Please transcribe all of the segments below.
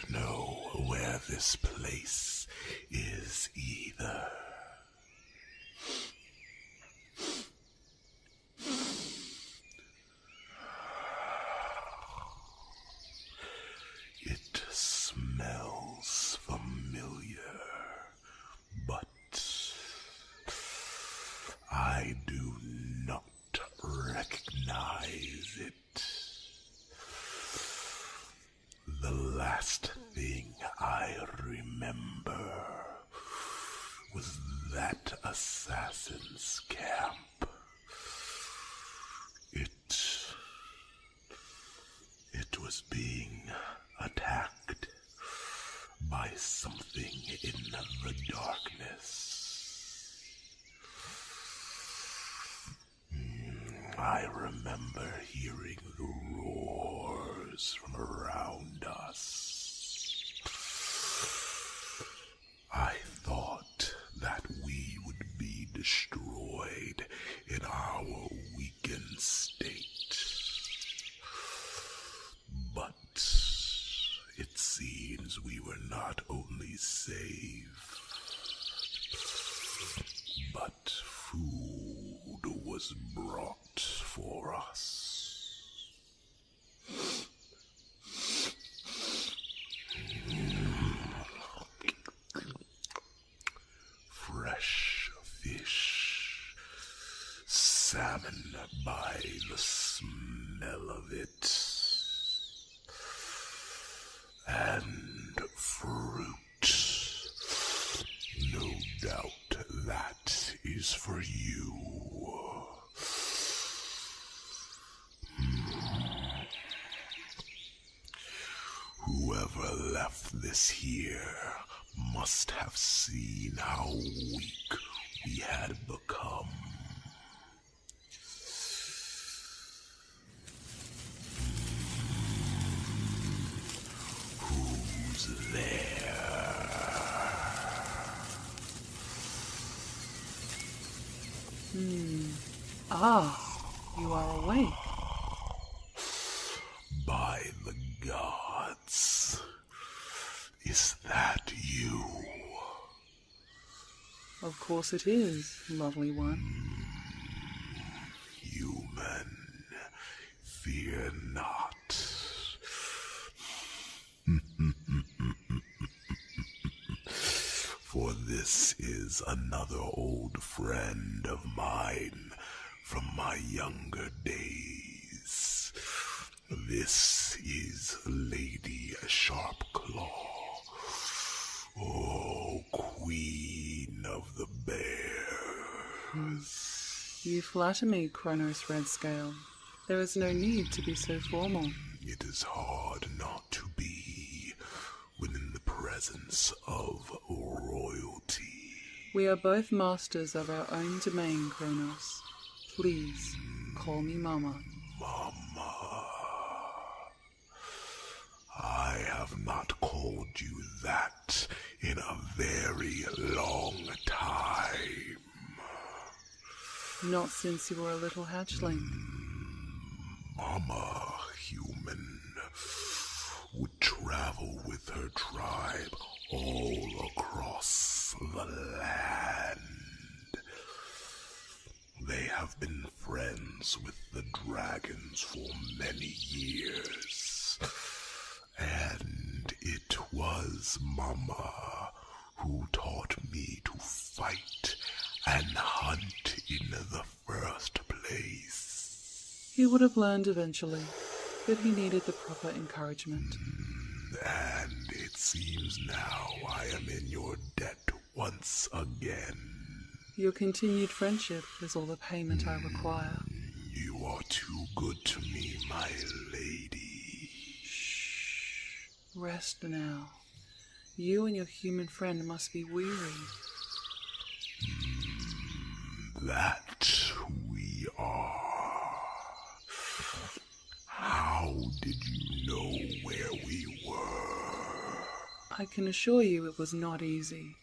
don't know where this place is either. It smells familiar, but I do not recognize it. The last thing I remember was that assassin's camp. It was being attacked by something in the darkness. I remember hearing the roars from around us. I thought that we would be destroyed in our weakened state. But it seems we were not only saved, but food was brought for us. Fresh fish, salmon by the smell of it, and fruit. No doubt that is for you. Whoever left this here must have seen how weak we had become. Who's there? You are awake. By the gods, is that you? Of course it is, lovely one. Human, fear not. For this is another old friend of mine from my younger days. This is Lady Sharpclaw. Oh, Queen of the Bears. You flatter me, Kronos Redscale. There is no need to be so formal. It is hard not to be when in the presence of royalty. We are both masters of our own domain, Kronos. Please, call me Mama. Mama. I have not called you that in a very long time. Not since you were a little hatchling. Mama Human would travel with her tribe all across the land. They have been friends with the dragons for many years. And it was Mama who taught me to fight and hunt in the first place. He would have learned eventually, but he needed the proper encouragement. And it seems now I am in your debt once again. Your continued friendship is all the payment I require. You are too good to me, my lady. Shh. Rest now. You and your human friend must be weary. That we are. How did you know where we were? I can assure you it was not easy.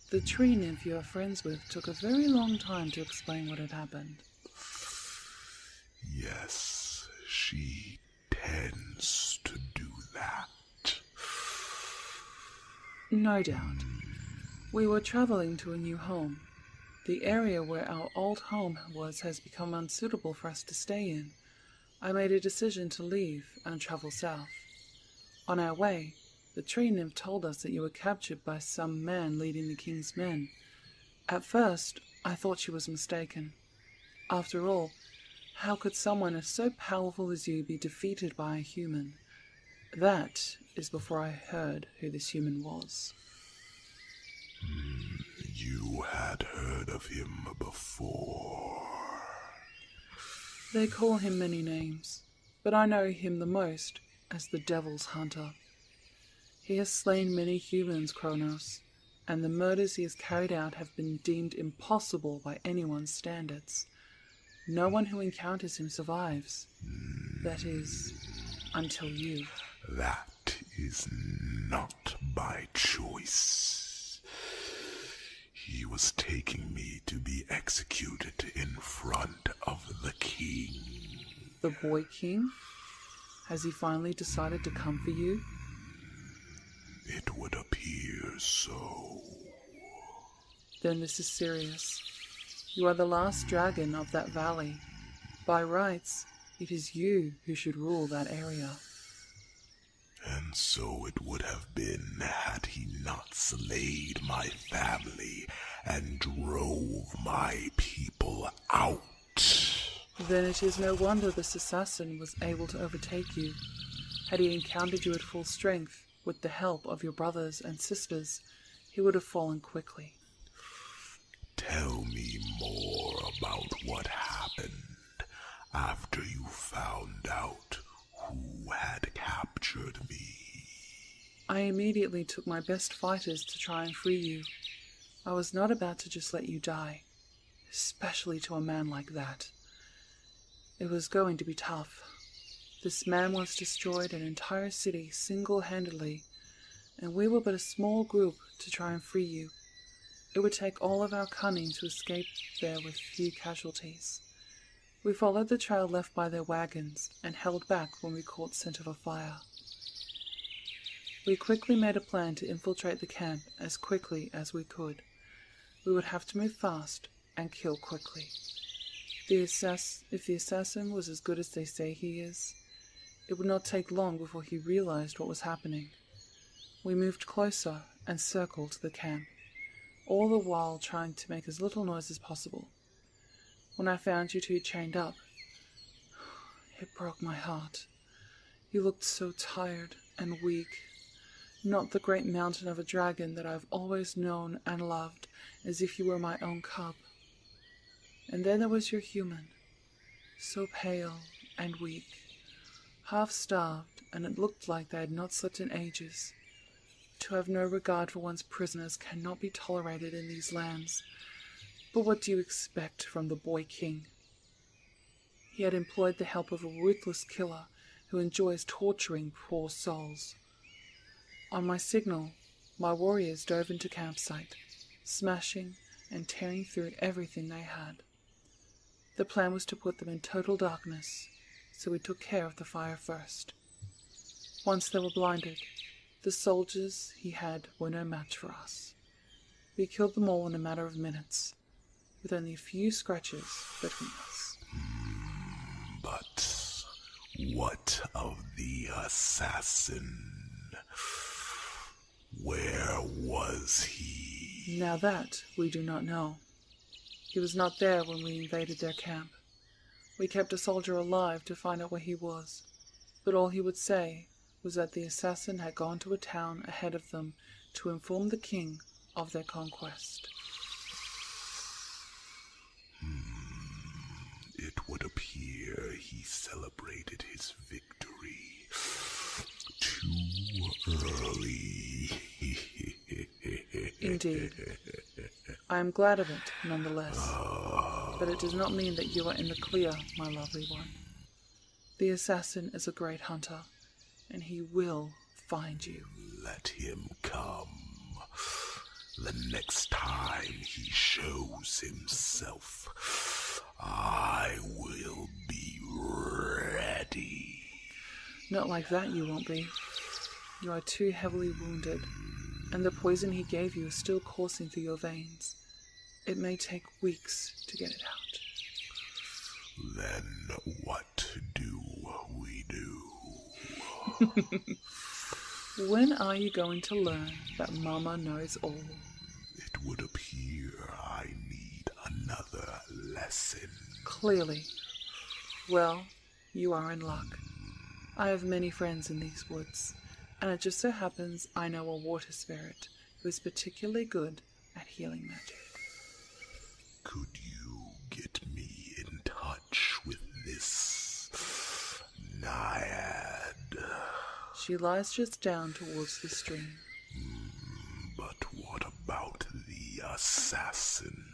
The tree nymph you are friends with took a very long time to explain what had happened. Yes, she tends to do that. No doubt. We were traveling to a new home. The area where our old home was has become unsuitable for us to stay in. I made a decision to leave and travel south. On our way, the tree nymph told us that you were captured by some man leading the king's men. At first, I thought she was mistaken. After all, how could someone as so powerful as you be defeated by a human? That is before I heard who this human was. You had heard of him before. They call him many names, but I know him the most as the Devil's Hunter. He has slain many humans, Kronos, and the murders he has carried out have been deemed impossible by anyone's standards. No one who encounters him survives. That is, until you. That is not by choice. He was taking me to be executed in front of the king. The boy king? Has he finally decided to come for you? It would appear so. Then this is serious. You are the last dragon of that valley. By rights, it is you who should rule that area. And so it would have been had he not slayed my family and drove my people out. Then it is no wonder this assassin was able to overtake you. Had he encountered you at full strength, with the help of your brothers and sisters, he would have fallen quickly. Tell me more about what happened after you found out who had captured me. I immediately took my best fighters to try and free you. I was not about to just let you die, especially to a man like that. It was going to be tough. This man once destroyed an entire city single-handedly, and we were but a small group to try and free you. It would take all of our cunning to escape there with few casualties. We followed the trail left by their wagons and held back when we caught scent of a fire. We quickly made a plan to infiltrate the camp as quickly as we could. We would have to move fast and kill quickly. If the assassin was as good as they say he is, it would not take long before he realized what was happening. We moved closer and circled the camp, all the while trying to make as little noise as possible. When I found you two chained up, it broke my heart. You looked so tired and weak, not the great mountain of a dragon that I've always known and loved, as if you were my own cub. And then there was your human, so pale and weak, half-starved, and it looked like they had not slept in ages. To have no regard for one's prisoners cannot be tolerated in these lands. But what do you expect from the boy king? He had employed the help of a ruthless killer who enjoys torturing poor souls. On my signal, my warriors dove into campsite, smashing and tearing through everything they had. The plan was to put them in total darkness, so we took care of the fire first. Once they were blinded, the soldiers he had were no match for us. We killed them all in a matter of minutes, with only a few scratches between us. But what of the assassin? Where was he? Now that we do not know. He was not there when we invaded their camp. We kept a soldier alive to find out where he was, but all he would say was that the assassin had gone to a town ahead of them to inform the king of their conquest. It would appear he celebrated his victory too early. Indeed. I am glad of it, nonetheless. But it does not mean that you are in the clear, my lovely one. The assassin is a great hunter, and he will find you. Let him come. The next time he shows himself, I will be ready. Not like that you won't be. You are too heavily wounded. and the poison he gave you is still coursing through your veins. It may take weeks to get it out. Then what do we do? When are you going to learn that Mama knows all? It would appear I need another lesson. Clearly. Well, you are in luck. I have many friends in these woods, and it just so happens I know a water spirit who is particularly good at healing magic. Could you get me in touch with this naiad? She lies just down towards the stream. But what about the assassin?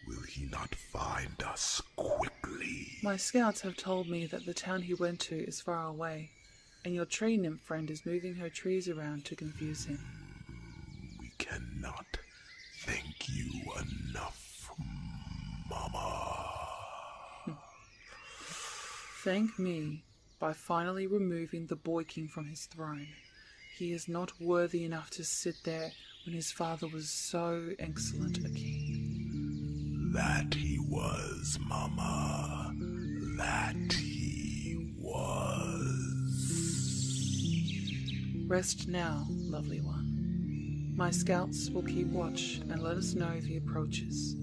Will he not find us quickly? My scouts have told me that the town he went to is far away, and your tree nymph friend is moving her trees around to confuse him. We cannot thank you enough, Mama. Thank me by finally removing the boy king from his throne. He is not worthy enough to sit there when his father was so excellent a king. That he was, Mama. That he was. Rest now, lovely one. My scouts will keep watch and let us know if he approaches.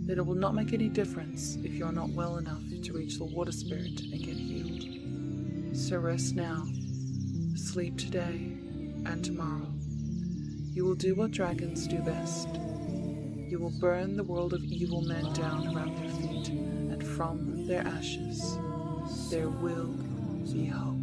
That it will not make any difference if you are not well enough to reach the water spirit and get healed. So rest now, sleep today and tomorrow. You will do what dragons do best. You will burn the world of evil men down around their feet, and from their ashes there will be hope.